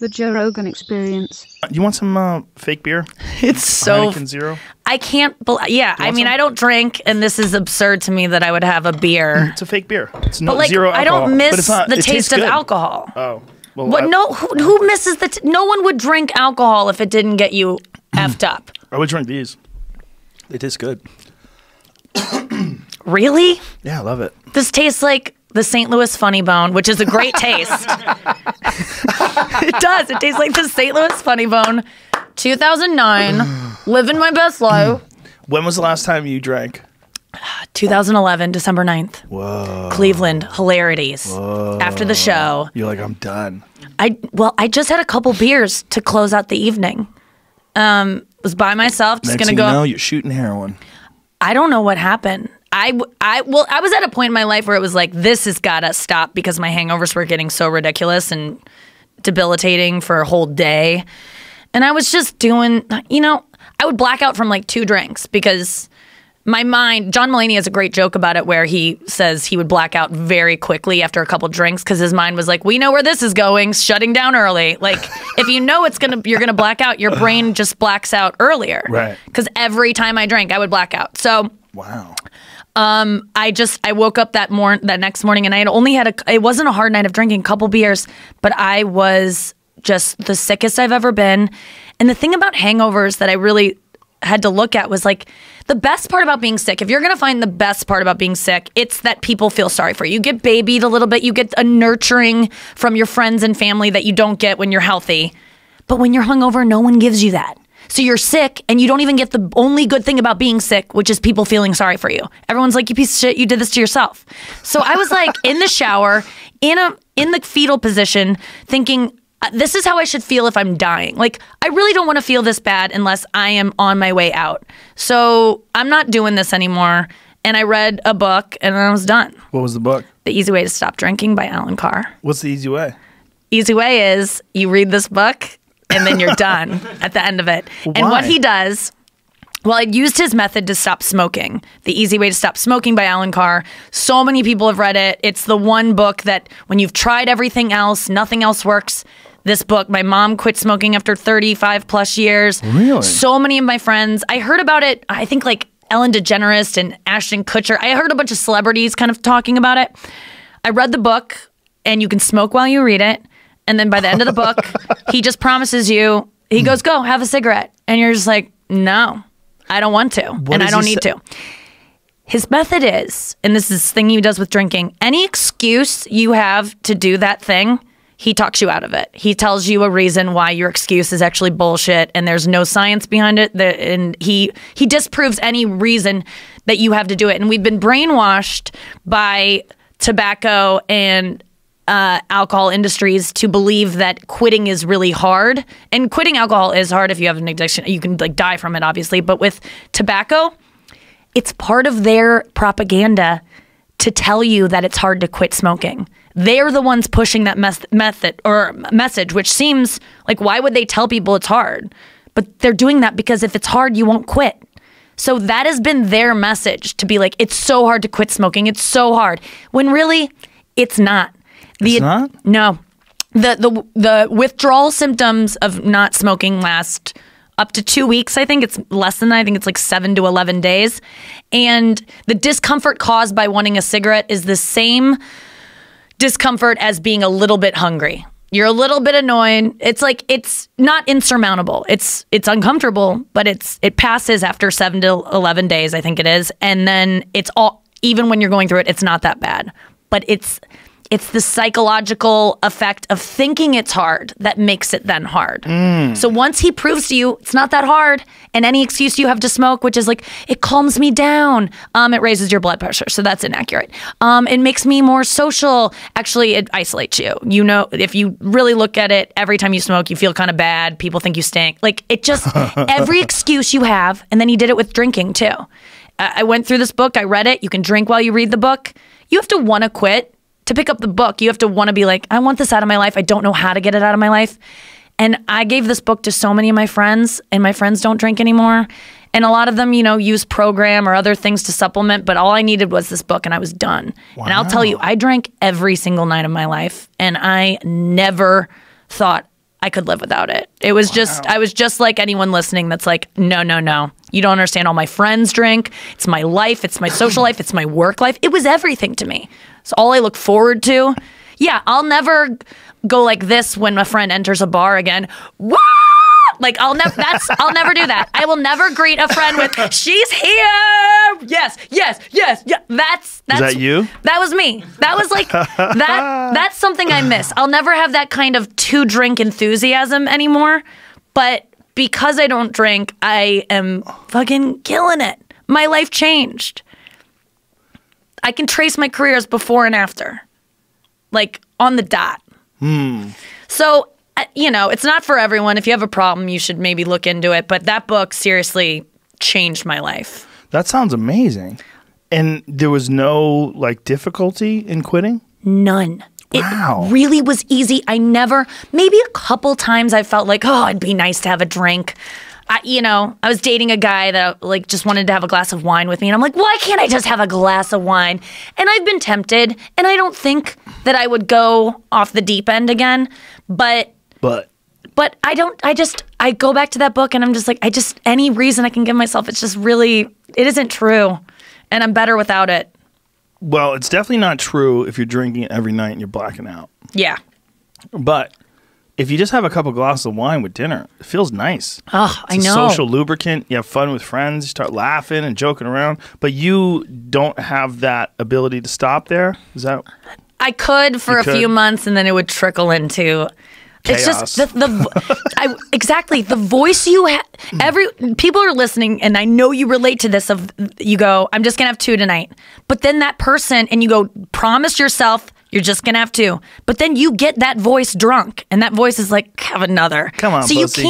The Joe Rogan Experience. You want some fake beer? It's so... Heineken Zero? I can't... Yeah, I mean, I don't drink, and this is absurd to me that I would have a beer. It's a fake beer. It's no, but, like, zero alcohol. I don't miss it's not, the it taste of alcohol. Oh. Well, What? No, who misses the... No one would drink alcohol if it didn't get you effed up. I would drink these. They taste good. Really? Yeah, I love it. This tastes like the St. Louis Funny Bone, which is a great taste. It does. It tastes like the St. Louis Funny Bone. 2009, living my best life. When was the last time you drank? 2011, December 9th. Whoa. Cleveland, hilarities. Whoa. After the show. You're like, I'm done. I just had a couple beers to close out the evening. Was by myself, just Next gonna thing go. you know, you're shooting heroin. I don't know what happened. I was at a point in my life where it was like, this has got to stop because my hangovers were getting so ridiculous and debilitating for a whole day. And I was just doing, I would black out from like 2 drinks because my mind, John Mulaney has a great joke about it where he says he would black out very quickly after a couple drinks because his mind was like, we know where this is going, shutting down early. Like, if you know you're going to black out, your brain just blacks out earlier. Right. Because every time I drank, I would black out. So... Wow. I woke up that next morning and I had only had it wasn't a hard night of drinking, a couple beers, but I was just the sickest I've ever been. And the thing about hangovers that I really had to look at was like the best part about being sick. If you're going to find the best part about being sick, it's that people feel sorry for you. You get babied a little bit. You get a nurturing from your friends and family that you don't get when you're healthy. But when you're hungover, no one gives you that. So you're sick and you don't even get the only good thing about being sick, which is people feeling sorry for you. Everyone's like, you piece of shit, you did this to yourself. So I was like in the shower, in the fetal position, thinking, this is how I should feel if I'm dying. Like, I really don't want to feel this bad unless I am on my way out. So I'm not doing this anymore. And I read a book and I was done. What was the book? The Easy Way to Stop Drinking by Alan Carr. What's the easy way? Easy way is you read this book and then you're done at the end of it. Why? And what he does, well, I used his method to stop smoking. The Easy Way to Stop Smoking by Alan Carr. So many people have read it. It's the one book that when you've tried everything else, nothing else works. This book, my mom quit smoking after 35 plus years. Really? So many of my friends, I heard about it, I think like Ellen DeGeneres and Ashton Kutcher. I heard a bunch of celebrities kind of talking about it. I read the book and you can smoke while you read it. And then by the end of the book, he just promises you, he goes, go, have a cigarette. And you're just like, no, I don't want to. And I don't need to. His method is, and this is this thing he does with drinking, any excuse you have to do that thing, he talks you out of it. He tells you a reason why your excuse is actually bullshit and there's no science behind it. And he disproves any reason that you have to do it. And we've been brainwashed by tobacco and alcohol industries to believe that quitting is really hard. And quitting alcohol is hard if you have an addiction. You can like die from it, obviously. But with tobacco, it's part of their propaganda to tell you that it's hard to quit smoking. They're the ones pushing that method or message, which seems like, why would they tell people it's hard? But they're doing that because if it's hard, you won't quit. So that has been their message, to be like, it's so hard to quit smoking. It's so hard. When really, it's not. It's not? No. The withdrawal symptoms of not smoking last up to 2 weeks. I think it's less than that. I think it's like 7 to 11 days. And the discomfort caused by wanting a cigarette is the same discomfort as being a little bit hungry. You're a little bit annoyed. It's like, it's not insurmountable. It's uncomfortable, but it passes after 7 to 11 days, I think it is. And then it's all, even when you're going through it, it's not that bad. But it's the psychological effect of thinking it's hard that makes it then hard. So once he proves to you it's not that hard, and any excuse you have to smoke, which is like, it calms me down, it raises your blood pressure. So that's inaccurate. It makes me more social. Actually, it isolates you. You know, if you really look at it, every time you smoke, you feel kind of bad. People think you stink. Like, it just, every excuse you have. And then he did it with drinking too. I went through this book. I read it. You can drink while you read the book. You have to want to quit. To pick up the book, you have to want to be like, I want this out of my life. I don't know how to get it out of my life. And I gave this book to so many of my friends, and my friends don't drink anymore. And a lot of them, use program or other things to supplement. But all I needed was this book, and I was done. Wow. And I'll tell you, I drank every single night of my life. And I never thought I could live without it. It was just, I was just like anyone listening that's like, no, no, no. You don't understand. All my friends drink. It's my life. It's my social life. It's my work life. It was everything to me. It's all I look forward to. Yeah, I'll never go like this when a friend enters a bar again. Woo! Like I'll never do that. I will never greet a friend with "She's here." Yes, yes, yes, yeah. That's Is that you? That was me. That was like that. That's something I miss. I'll never have that kind of drink enthusiasm anymore. But because I don't drink, I am fucking killing it. My life changed. I can trace my careers before and after, like on the dot. So. You know, it's not for everyone. If you have a problem, you should maybe look into it. But that book seriously changed my life. That sounds amazing. And there was no like difficulty in quitting? None. Wow. It really was easy. Maybe a couple times I felt like, oh, it'd be nice to have a drink. I was dating a guy that like just wanted to have a glass of wine with me. And I'm like, why can't I just have a glass of wine? And I've been tempted. And I don't think that I would go off the deep end again. But I go back to that book and I'm just like, any reason I can give myself, it's just really, it isn't true. And I'm better without it. Well, it's definitely not true if you're drinking it every night and you're blacking out. Yeah. But if you just have a couple glasses of wine with dinner, it feels nice. Oh, It's I a know. social lubricant. You have fun with friends. You start laughing and joking around. But you don't have that ability to stop there? Is that... I could for a few months and then it would trickle into... Chaos. It's just exactly the voice you have. People are listening, and I know you relate to this. Of you go, I'm just gonna have 2 tonight, but then that person, and you go, promise yourself you're just gonna have 2, but then you get that voice drunk, and that voice is like, have another. Come on, so pussy.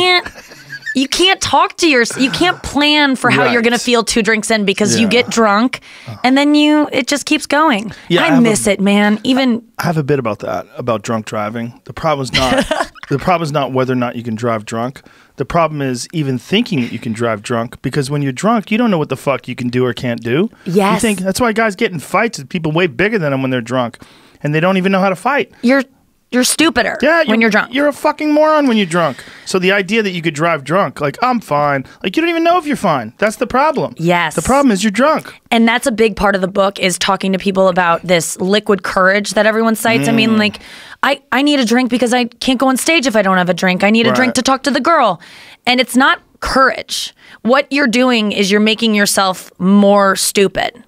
you can't talk to yourself. You can't plan for how you're gonna feel 2 drinks in because you get drunk, and then it just keeps going. Yeah, I miss it, man. I have a bit about that, about drunk driving. The problem is not whether or not you can drive drunk. The problem is even thinking that you can drive drunk, because when you're drunk, you don't know what the fuck you can do or can't do. Yes. You think that's why guys get in fights with people way bigger than them when they're drunk, and they don't even know how to fight. You're stupider when you're drunk. You're a fucking moron when you're drunk. So the idea that you could drive drunk, like, I'm fine. Like, you don't even know if you're fine. That's the problem. Yes. The problem is you're drunk. And that's a big part of the book, is talking to people about this liquid courage that everyone cites. I mean, like, I need a drink because I can't go on stage if I don't have a drink. I need a drink to talk to the girl. And it's not courage. What you're doing is you're making yourself more stupid.